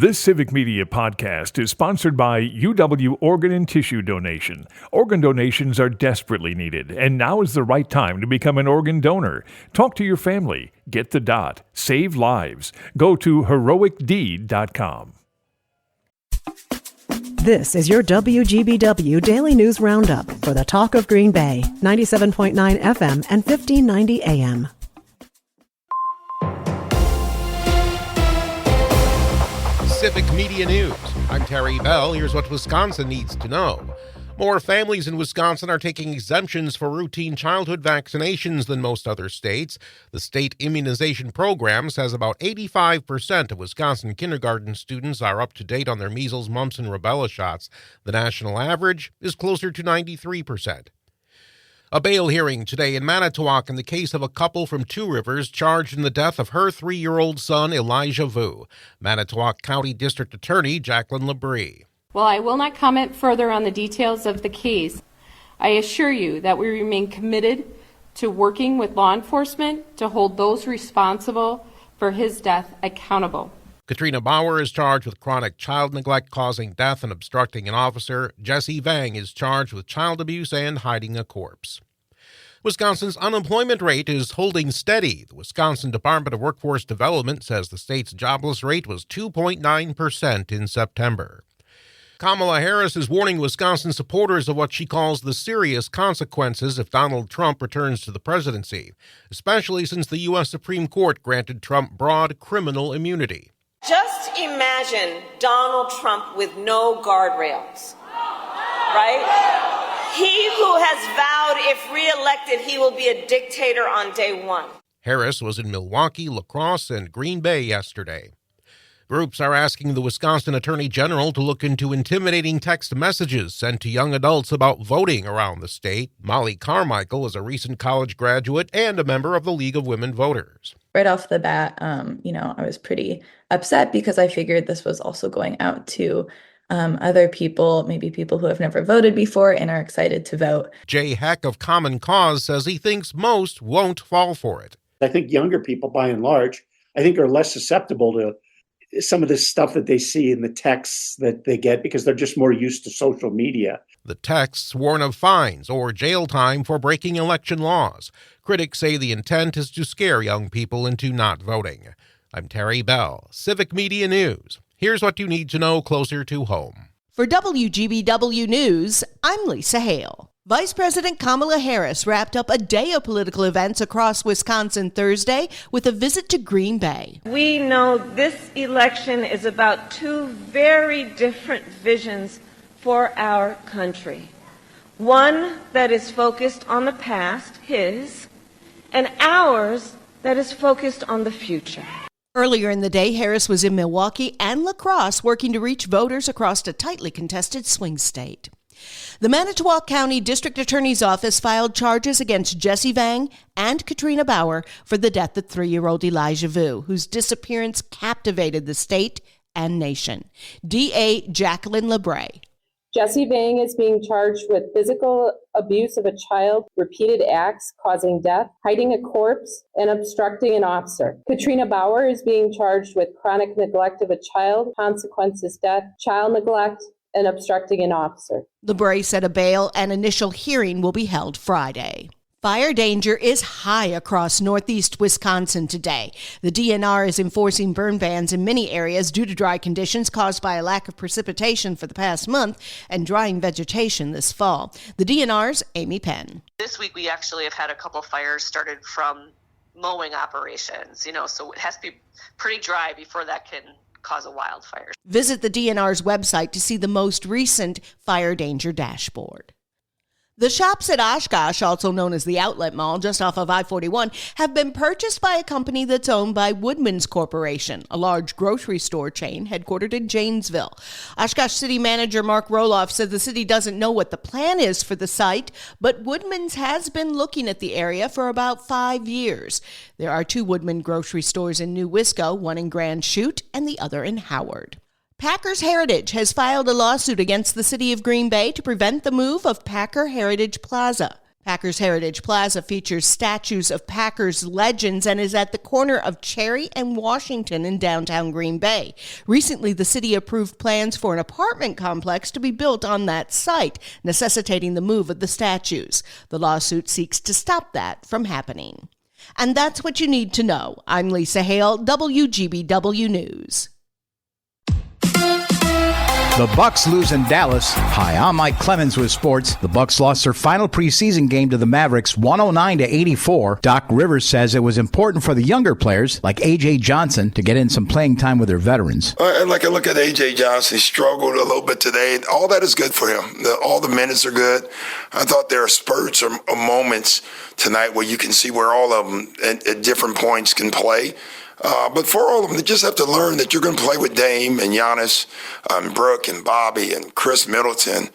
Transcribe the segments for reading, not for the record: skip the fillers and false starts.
This Civic Media podcast is sponsored by UW Organ and Tissue Donation. Organ donations are desperately needed, and now is the right time to become an organ donor. Talk to your family. Get the dot. Save lives. Go to heroicdeed.com. This is your WGBW Daily News Roundup for the Talk of Green Bay, 97.9 FM and 1590 AM. Civic Media News. I'm Terry Bell. Here's what Wisconsin needs to know. More families in Wisconsin are taking exemptions for routine childhood vaccinations than most other states. The state immunization program says about 85% of Wisconsin kindergarten students are up to date on their measles, mumps, and rubella shots. The national average is closer to 93%. A bail hearing today in Manitowoc in the case of a couple from Two Rivers charged in the death of her 3-year-old son, Elijah Vu. Manitowoc County District Attorney Jacqueline Labrie. While I will not comment further on the details of the case, I assure you that we remain committed to working with law enforcement to hold those responsible for his death accountable. Katrina Bauer is charged with chronic child neglect causing death and obstructing an officer. Jesse Vang is charged with child abuse and hiding a corpse. Wisconsin's unemployment rate is holding steady. The Wisconsin Department of Workforce Development says the state's jobless rate was 2.9% in September. Kamala Harris is warning Wisconsin supporters of what she calls the serious consequences if Donald Trump returns to the presidency, especially since the U.S. Supreme Court granted Trump broad criminal immunity. Just imagine Donald Trump with no guardrails, right? He who has vowed if reelected he will be a dictator on day one. Harris was in Milwaukee, La Crosse, and Green Bay yesterday. Groups are asking the Wisconsin Attorney General to look into intimidating text messages sent to young adults about voting around the state. Molly Carmichael is a recent college graduate and a member of the League of Women Voters. Right off the bat, I was pretty upset because I figured this was also going out to other people, maybe people who have never voted before and are excited to vote. Jay Heck of Common Cause says he thinks most won't fall for it. I think younger people, by and large, are less susceptible to some of this stuff that they see in the texts that they get because they're just more used to social media. The texts warn of fines or jail time for breaking election laws. Critics say the intent is to scare young people into not voting. I'm Terry Bell, Civic Media News. Here's what you need to know closer to home. For WGBW News, I'm Lisa Hale. Vice President Kamala Harris wrapped up a day of political events across Wisconsin Thursday with a visit to Green Bay. We know this election is about two very different visions for our country. One that is focused on the past, his, and ours that is focused on the future. Earlier in the day, Harris was in Milwaukee and La Crosse working to reach voters across a tightly contested swing state. The Manitowoc County District Attorney's Office filed charges against Jesse Vang and Katrina Bauer for the death of 3-year-old Elijah Vu, whose disappearance captivated the state and nation. DA Jacqueline Labrie. Jesse Vang is being charged with physical abuse of a child, repeated acts causing death, hiding a corpse, and obstructing an officer. Katrina Bauer is being charged with chronic neglect of a child, consequences death, child neglect, and obstructing an officer. Labrie said a bail and initial hearing will be held Friday. Fire danger is high across northeast Wisconsin today. The DNR is enforcing burn bans in many areas due to dry conditions caused by a lack of precipitation for the past month and drying vegetation this fall. The DNR's Amy Penn. This week we actually have had a couple fires started from mowing operations, so it has to be pretty dry before that can cause a wildfire. Visit the DNR's website to see the most recent fire danger dashboard. The shops at Oshkosh, also known as the Outlet Mall, just off of I-41, have been purchased by a company that's owned by Woodman's Corporation, a large grocery store chain headquartered in Janesville. Oshkosh City Manager Mark Roloff said the city doesn't know what the plan is for the site, but Woodman's has been looking at the area for about 5 years. There are 2 Woodman grocery stores in New Wisco, one in Grand Chute and the other in Howard. Packers Heritage has filed a lawsuit against the city of Green Bay to prevent the move of Packer Heritage Plaza. Packers Heritage Plaza features statues of Packers legends and is at the corner of Cherry and Washington in downtown Green Bay. Recently, the city approved plans for an apartment complex to be built on that site, necessitating the move of the statues. The lawsuit seeks to stop that from happening. And that's what you need to know. I'm Lisa Hale, WGBW News. The Bucs lose in Dallas. Hi, I'm Mike Clemens with sports. The Bucs lost their final preseason game to the Mavericks 109-84. Doc Rivers says it was important for the younger players like A.J. Johnson to get in some playing time with their veterans. Like I look at A.J. Johnson, he struggled a little bit today. All that is good for him. All the minutes are good. I thought there are spurts or moments tonight where you can see where all of them at different points can play. But for all of them, they just have to learn that you're going to play with Dame and Giannis, Brooke and Bobby and Chris Middleton.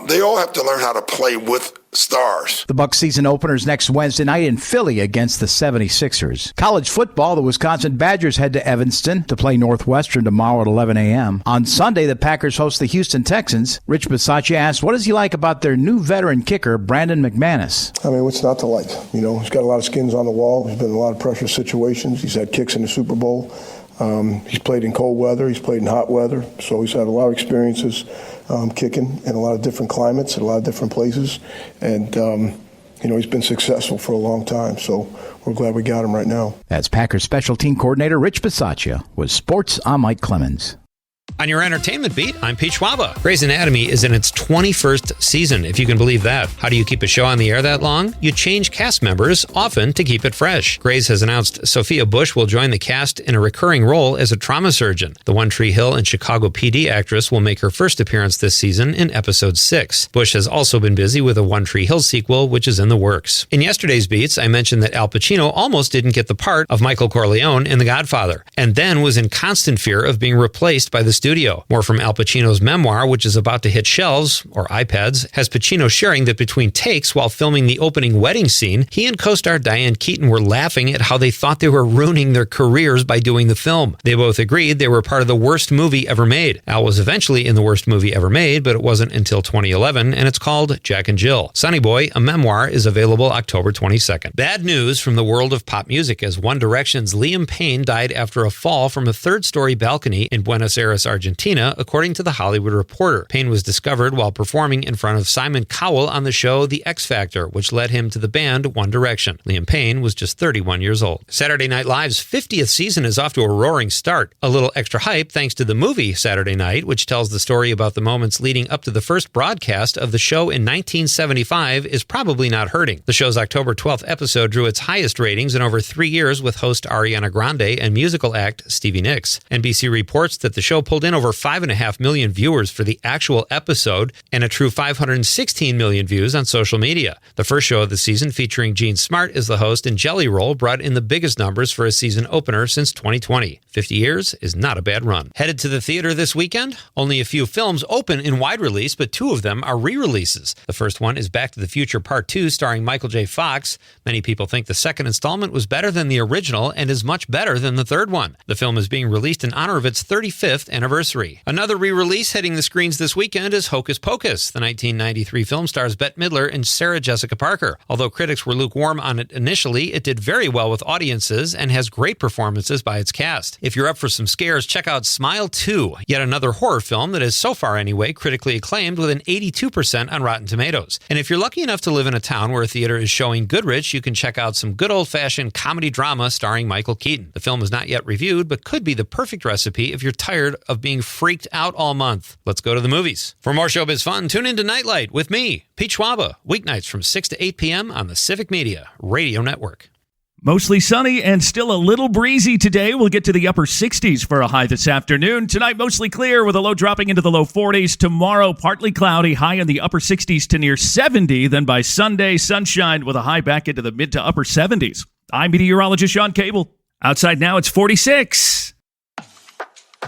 They all have to learn how to play with stars. The Bucs season openers next Wednesday night in Philly against the 76ers. College football, the Wisconsin Badgers head to Evanston to play Northwestern tomorrow at 11 a.m. On Sunday, the Packers host the Houston Texans. Rich Bisaccia asked, what does he like about their new veteran kicker, Brandon McManus? I mean, what's not to like? You know, he's got a lot of skins on the wall. He's been in a lot of pressure situations. He's had kicks in the Super Bowl. He's played in cold weather. He's played in hot weather. So he's had a lot of experiences kicking in a lot of different climates, in a lot of different places. And, he's been successful for a long time. So we're glad we got him right now. That's Packers special team coordinator Rich Bisaccia. With sports, I'm Mike Clemens. On your entertainment beat, I'm Pete Schwaba. Grey's Anatomy is in its 21st season, if you can believe that. How do you keep a show on the air that long? You change cast members, often to keep it fresh. Grey's has announced Sophia Bush will join the cast in a recurring role as a trauma surgeon. The One Tree Hill and Chicago PD actress will make her first appearance this season in episode 6. Bush has also been busy with a One Tree Hill sequel, which is in the works. In yesterday's beats, I mentioned that Al Pacino almost didn't get the part of Michael Corleone in The Godfather, and then was in constant fear of being replaced by the studio. More from Al Pacino's memoir, which is about to hit shelves, or iPads, has Pacino sharing that between takes while filming the opening wedding scene, he and co-star Diane Keaton were laughing at how they thought they were ruining their careers by doing the film. They both agreed they were part of the worst movie ever made. Al was eventually in the worst movie ever made, but it wasn't until 2011, and it's called Jack and Jill. Sonny Boy, a memoir, is available October 22nd. Bad news from the world of pop music, as One Direction's Liam Payne died after a fall from a third-story balcony in Buenos Aires, Argentina, according to The Hollywood Reporter. Payne was discovered while performing in front of Simon Cowell on the show The X Factor, which led him to the band One Direction. Liam Payne was just 31 years old. Saturday Night Live's 50th season is off to a roaring start. A little extra hype thanks to the movie Saturday Night, which tells the story about the moments leading up to the first broadcast of the show in 1975, is probably not hurting. The show's October 12th episode drew its highest ratings in over 3 years with host Ariana Grande and musical act Stevie Nicks. NBC reports that the show pulled in over 5.5 million viewers for the actual episode and a true 516 million views on social media. The first show of the season, featuring Gene Smart as the host and Jelly Roll, brought in the biggest numbers for a season opener since 2020. 50 years is not a bad run. Headed to the theater this weekend? Only a few films open in wide release, but 2 of them are re-releases. The first one is Back to the Future Part 2, starring Michael J. Fox. Many people think the second installment was better than the original and is much better than the third one. The film is being released in honor of its 35th anniversary. Another re-release hitting the screens this weekend is Hocus Pocus. The 1993 film stars Bette Midler and Sarah Jessica Parker. Although critics were lukewarm on it initially, it did very well with audiences and has great performances by its cast. If you're up for some scares, check out Smile 2, yet another horror film that is, so far anyway, critically acclaimed with an 82% on Rotten Tomatoes. And if you're lucky enough to live in a town where a theater is showing Goodrich, you can check out some good old-fashioned comedy drama starring Michael Keaton. The film is not yet reviewed, but could be the perfect recipe if you're tired of being freaked out all month. Let's go to the movies. For more showbiz fun, tune in to Nightlight with me, Pete Schwaba, weeknights from 6 to 8 p.m. on the Civic Media Radio Network. Mostly sunny and still a little breezy today. We'll get to the upper 60s for a high this afternoon. Tonight, mostly clear with a low dropping into the low 40s. Tomorrow, partly cloudy, high in the upper 60s to near 70. Then by Sunday, sunshine with a high back into the mid to upper 70s. I'm meteorologist Sean Cable. Outside now, it's 46.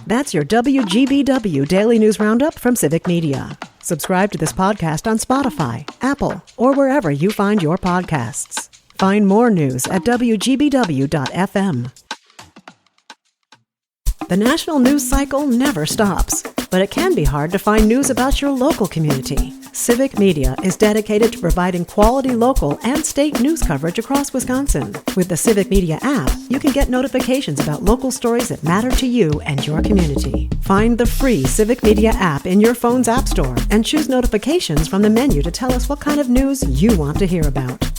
That's your WGBW Daily News Roundup from Civic Media. Subscribe to this podcast on Spotify, Apple, or wherever you find your podcasts. Find more news at WGBW.FM. The national news cycle never stops, but it can be hard to find news about your local community. Civic Media is dedicated to providing quality local and state news coverage across Wisconsin. With the Civic Media app, you can get notifications about local stories that matter to you and your community. Find the free Civic Media app in your phone's app store and choose notifications from the menu to tell us what kind of news you want to hear about.